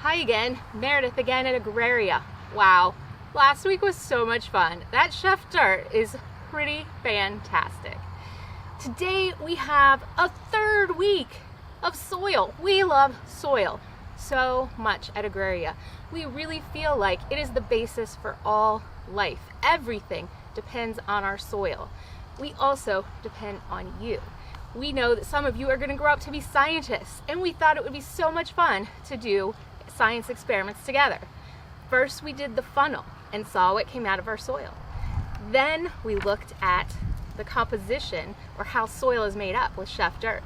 Hi again, Meredith again at Agraria. Wow, last week was so much fun. That chef dirt is pretty fantastic. Today we have a third week of soil. We love soil so much at Agraria. We really feel like it is the basis for all life. Everything depends on our soil. We also depend on you. We know that some of you are going to grow up to be scientists, and we thought it would be so much fun to do science experiments together. First, we did the funnel and saw what came out of our soil. Then we looked at the composition, or how soil is made up, with chef dirt.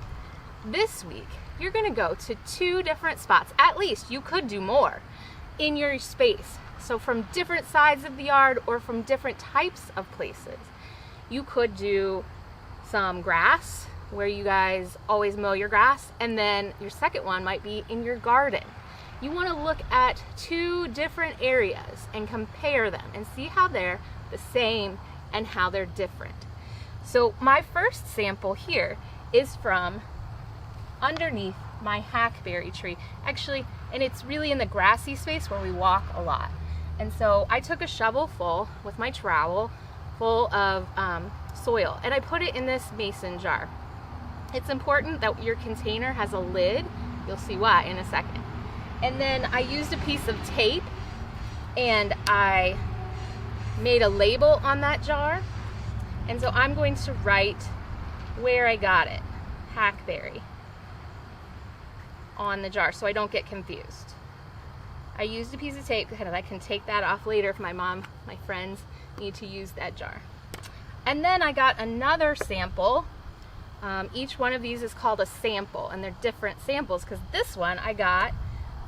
This week, you're going to go to 2 different spots. At least you could do more in your space. So from different sides of the yard or from different types of places. You could do some grass, where you guys always mow your grass, and then your second one might be in your garden. You want to look at 2 different areas and compare them and see how they're the same and how they're different. So my first sample here is from underneath my hackberry tree. Actually, and it's really in the grassy space where we walk a lot. And so I took a shovel full with my trowel full of soil, and I put it in this mason jar. It's important that your container has a lid. You'll see why in a second. And then I used a piece of tape and I made a label on that jar. And so I'm going to write where I got it, hackberry, on the jar so I don't get confused. I used a piece of tape because I can take that off later if my mom, my friends need to use that jar. And then I got another sample. Each one of these is called a sample, and they're different samples because this one I got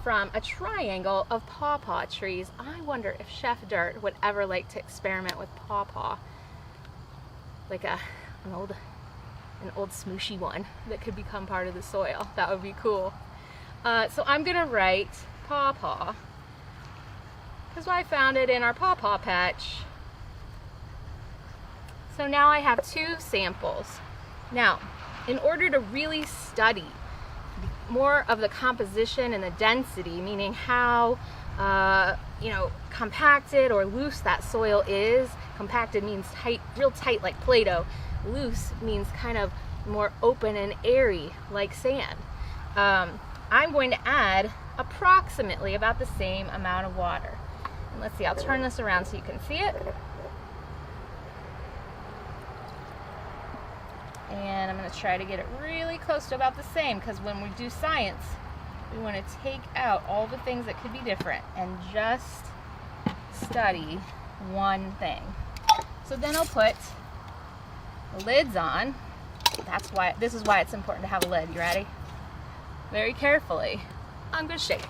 from a triangle of pawpaw trees. I wonder if Chef Dirt would ever like to experiment with pawpaw, like an old smooshy one that could become part of the soil. That would be cool. So I'm gonna write pawpaw because I found it in our pawpaw patch. So now I have 2 samples. Now, in order to really study more of the composition and the density, meaning how compacted or loose that soil is. Compacted means tight, real tight like Play-Doh. Loose means kind of more open and airy like sand. I'm going to add approximately about the same amount of water. And let's see, I'll turn this around so you can see it. And I'm going to try to get it really close to about the same, because when we do science, we want to take out all the things that could be different and just study one thing. So then I'll put the lids on. This is why it's important to have a lid. You ready? Very carefully. I'm going to shake.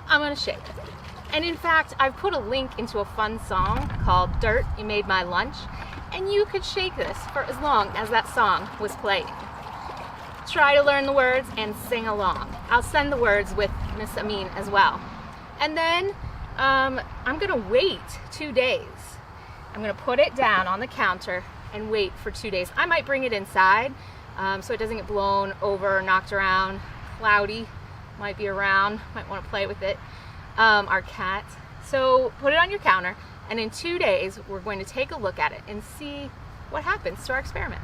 I'm going to shake. And in fact, I've put a link into a fun song called Dirt, You Made My Lunch. And you could shake this for as long as that song was playing. Try to learn the words and sing along. I'll send the words with Miss Amin as well. And then I'm gonna wait 2 days. I'm gonna put it down on the counter and wait for 2 days. I might bring it inside so it doesn't get blown over, knocked around, cloudy, might be around, might wanna play with it. Our cat. So put it on your counter. And in 2 days, we're going to take a look at it and see what happens to our experiment.